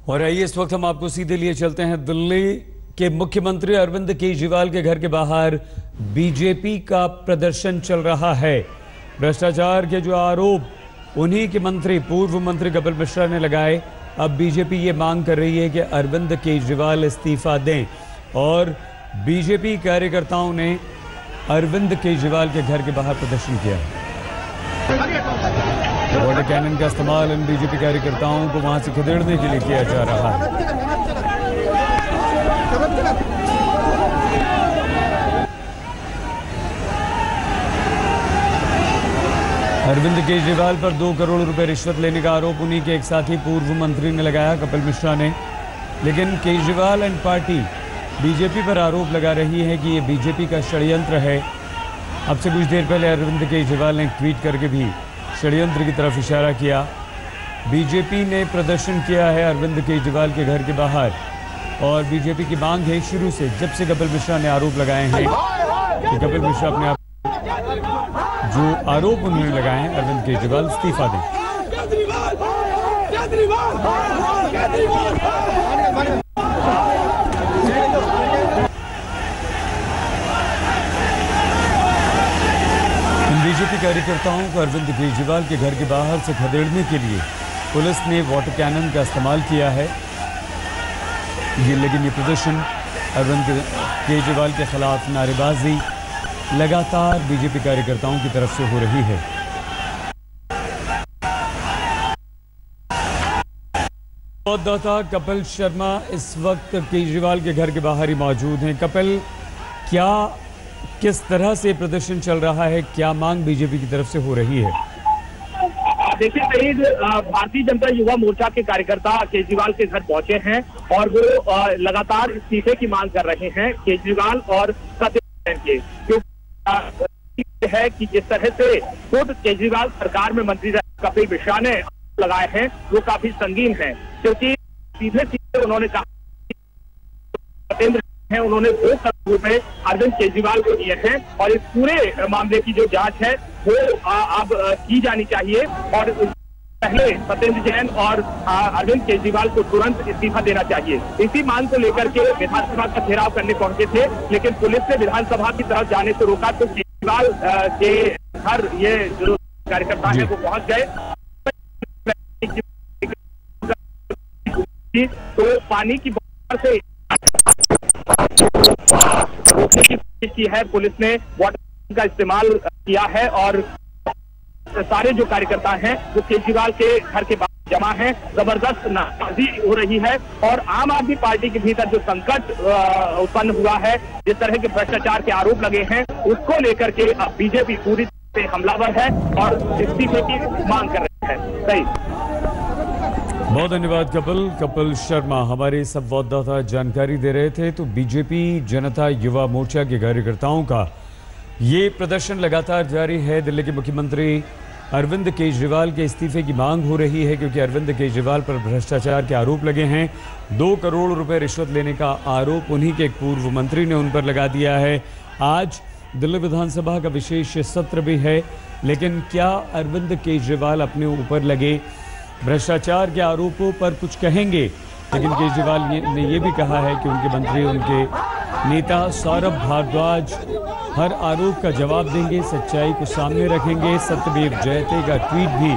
और आइए इस वक्त हम आपको सीधे लिए चलते हैं दिल्ली के मुख्यमंत्री अरविंद केजरीवाल के घर के बाहर बीजेपी का प्रदर्शन चल रहा है। भ्रष्टाचार के जो आरोप उन्हीं के मंत्री पूर्व मंत्री कपिल मिश्रा ने लगाए। अब बीजेपी ये मांग कर रही है कि अरविंद केजरीवाल इस्तीफा दें और बीजेपी कार्यकर्ताओं ने अरविंद केजरीवाल के घर के बाहर प्रदर्शन किया। वाटर कैनन का इस्तेमाल इन बीजेपी कार्यकर्ताओं को वहां से खदेड़ने के लिए किया जा रहा है। अरविंद केजरीवाल पर 2 करोड़ रुपए रिश्वत लेने का आरोप उन्हीं के एक साथी पूर्व मंत्री ने लगाया, कपिल मिश्रा ने। लेकिन केजरीवाल एंड पार्टी बीजेपी पर आरोप लगा रही है कि ये बीजेपी का षड्यंत्र है। अब से कुछ देर पहले अरविंद केजरीवाल ने ट्वीट करके भी षड्यंत्र की तरफ इशारा किया। बीजेपी ने प्रदर्शन किया है अरविंद केजरीवाल के घर के बाहर और बीजेपी की मांग है शुरू से, जब से कपिल मिश्रा ने आरोप लगाए हैं कि कपिल मिश्रा अपने आप जो आरोप उन्होंने लगाए हैं अरविंद केजरीवाल इस्तीफा दें। बीजेपी कार्यकर्ताओं को अरविंद केजरीवाल के घर के बाहर से खदेड़ने के लिए पुलिस ने वाटर कैनन का इस्तेमाल किया है। लेकिन ये प्रदर्शन अरविंद केजरीवाल के खिलाफ नारेबाजी लगातार बीजेपी कार्यकर्ताओं की तरफ से हो रही है। संवाददाता कपिल शर्मा इस वक्त केजरीवाल के घर के बाहर ही मौजूद हैं। कपिल, किस तरह से प्रदर्शन चल रहा है, क्या मांग बीजेपी की तरफ से हो रही है? देखिए शहीद, भारतीय जनता युवा मोर्चा के कार्यकर्ता केजरीवाल के घर पहुंचे हैं और वो लगातार इस्तीफे की मांग कर रहे हैं केजरीवाल और सत्येंद्र जैन के, क्योंकि है कि जिस तरह से खुद केजरीवाल सरकार में मंत्री कपिल मिश्रा ने लगाए हैं वो काफी संगीन है, क्योंकि सीधे सीधे उन्होंने कहा सत्येंद्र है उन्होंने 2 करोड़ रुपए अरविंद केजरीवाल को दिए हैं और इस पूरे मामले की जो जांच है वो अब की जानी चाहिए और पहले सत्येंद्र जैन और अरविंद केजरीवाल को तुरंत इस्तीफा देना चाहिए। इसी मांग को लेकर के विधानसभा का घेराव करने पहुंचे थे, लेकिन पुलिस ने विधानसभा की तरफ जाने से रोका तो केजरीवाल के घर ये जो कार्यकर्ता है वो पहुंच गए। तो पानी की बोतल से रोकने की कोशिश की है पुलिस ने, वाटर का इस्तेमाल किया है और सारे जो कार्यकर्ता हैं वो केजरीवाल के घर के बाहर जमा हैं। जबरदस्त नाराजगी हो रही है और आम आदमी पार्टी के भीतर जो संकट उत्पन्न हुआ है, जिस तरह के भ्रष्टाचार के आरोप लगे हैं, उसको लेकर के अब बीजेपी पूरी तरह से हमलावर है और इस्तीफे की मांग कर रही है। सही, बहुत धन्यवाद कपिल शर्मा हमारे संवाददाता जानकारी दे रहे थे। तो बीजेपी जनता युवा मोर्चा के कार्यकर्ताओं का ये प्रदर्शन लगातार जारी है। दिल्ली के मुख्यमंत्री अरविंद केजरीवाल के इस्तीफे की मांग हो रही है, क्योंकि अरविंद केजरीवाल पर भ्रष्टाचार के आरोप लगे हैं। 2 करोड़ रुपए रिश्वत लेने का आरोप उन्हीं के एक पूर्व मंत्री ने उन पर लगा दिया है। आज दिल्ली विधानसभा का विशेष सत्र भी है, लेकिन क्या अरविंद केजरीवाल अपने ऊपर लगे भ्रष्टाचार के आरोपों पर कुछ कहेंगे? लेकिन केजरीवाल ने यह भी कहा है कि उनके मंत्री, उनके नेता सौरभ भारद्वाज हर आरोप का जवाब देंगे, सच्चाई को सामने रखेंगे। सत्यमेव जयते का ट्वीट भी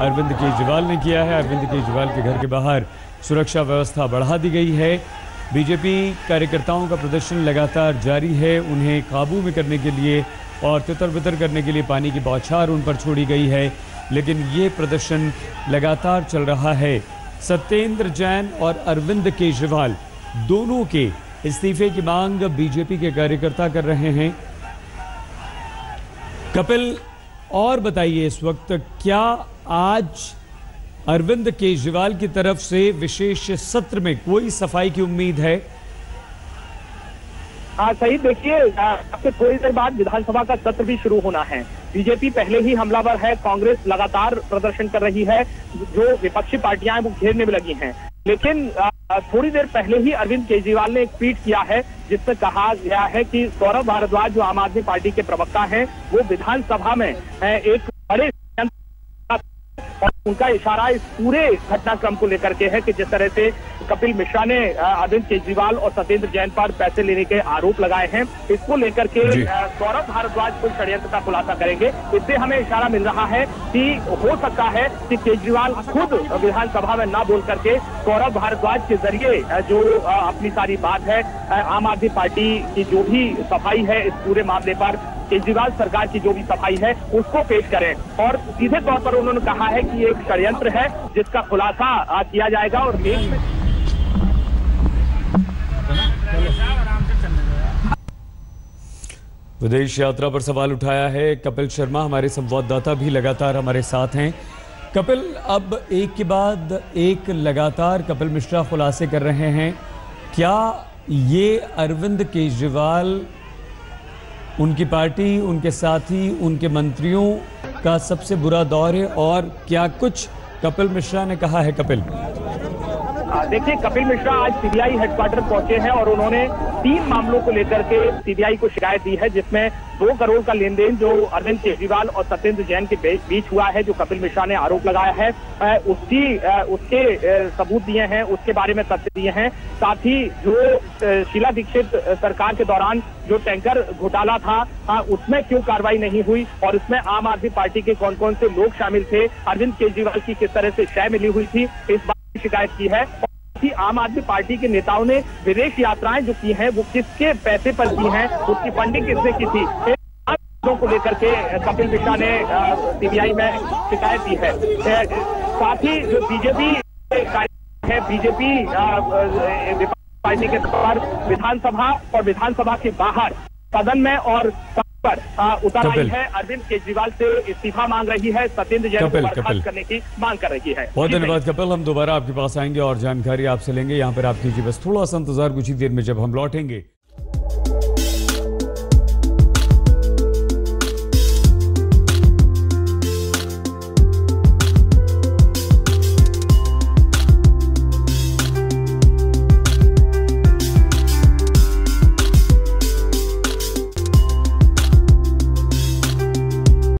अरविंद केजरीवाल ने किया है। अरविंद केजरीवाल के घर के बाहर सुरक्षा व्यवस्था बढ़ा दी गई है। बीजेपी कार्यकर्ताओं का प्रदर्शन लगातार जारी है। उन्हें काबू में करने के लिए और तितर-बितर करने के लिए पानी की बौछार उन पर छोड़ी गई है, लेकिन ये प्रदर्शन लगातार चल रहा है। सत्येंद्र जैन और अरविंद केजरीवाल दोनों के इस्तीफे की मांग बीजेपी के कार्यकर्ता कर रहे हैं। कपिल, और बताइए इस वक्त क्या आज अरविंद केजरीवाल की तरफ से विशेष सत्र में कोई सफाई की उम्मीद है? हाँ सही, देखिए आपके थोड़ी देर बाद विधानसभा का सत्र भी शुरू होना है। बीजेपी पहले ही हमलावर है, कांग्रेस लगातार प्रदर्शन कर रही है, जो विपक्षी पार्टियां हैं वो घेरने में लगी हैं। लेकिन थोड़ी देर पहले ही अरविंद केजरीवाल ने एक ट्वीट किया है जिसमें कहा गया है कि सौरभ भारद्वाज जो आम आदमी पार्टी के प्रवक्ता हैं वो विधानसभा में एक बड़े और उनका इशारा इस पूरे घटनाक्रम को लेकर के है कि जिस तरह से कपिल मिश्रा ने अरविंद केजरीवाल और सत्येंद्र जैन पर पैसे लेने के आरोप लगाए हैं, इसको लेकर के सौरभ भारद्वाज कुछ षड्यंत्र का खुलासा करेंगे। इससे हमें इशारा मिल रहा है कि हो सकता है कि केजरीवाल खुद विधानसभा में ना बोल करके सौरभ भारद्वाज के जरिए जो अपनी सारी बात है, आम आदमी पार्टी की जो भी सफाई है इस पूरे मामले पर, केजरीवाल सरकार की जो भी सफाई है उसको पेश करें। और सीधे तौर पर उन्होंने कहा है कि ये एक षड्यंत्र है जिसका खुलासा किया जाएगा और देश में विदेश यात्रा पर सवाल उठाया है कपिल शर्मा। हमारे संवाददाता भी लगातार हमारे साथ हैं। कपिल, अब एक के बाद एक लगातार कपिल मिश्रा खुलासे कर रहे हैं। क्या ये अरविंद केजरीवाल, उनकी पार्टी, उनके साथी, उनके मंत्रियों का सबसे बुरा दौर है और क्या कुछ कपिल मिश्रा ने कहा है? कपिल, देखिए, कपिल मिश्रा आज सीबीआई हेडक्वार्टर पहुंचे हैं और उन्होंने 3 मामलों को लेकर के सीबीआई को शिकायत दी है, जिसमें 2 करोड़ का लेन देन जो अरविंद केजरीवाल और सत्येंद्र जैन के बीच हुआ है, जो कपिल मिश्रा ने आरोप लगाया है, उसके सबूत दिए हैं, उसके बारे में तथ्य दिए हैं। साथ ही जो शीला दीक्षित सरकार के दौरान जो टैंकर घोटाला था, उसमें क्यों कार्रवाई नहीं हुई और इसमें आम आदमी पार्टी के कौन कौन से लोग शामिल थे, अरविंद केजरीवाल की किस तरह से शय मिली हुई थी, इस बात की शिकायत की है। कि आम आदमी पार्टी के नेताओं ने विदेश यात्राएं जो की हैं वो किसके पैसे पर की हैं, उसकी फंडिंग किसने की थी, को लेकर के कपिल मिश्रा ने सीबीआई में शिकायत दी है। साथ ही जो बीजेपी है, बीजेपी पार्टी के पर विधानसभा और विधानसभा के बाहर सदन में और पर उतर आई है, अरविंद केजरीवाल से इस्तीफा मांग रही है, सत्येंद्र जैन को बर्खास्त करने की मांग कर रही है। बहुत धन्यवाद कपिल, हम दोबारा आपके पास आएंगे और जानकारी आपसे लेंगे। यहाँ पर आप कीजिए बस थोड़ा सा इंतजार, कुछ ही देर में जब हम लौटेंगे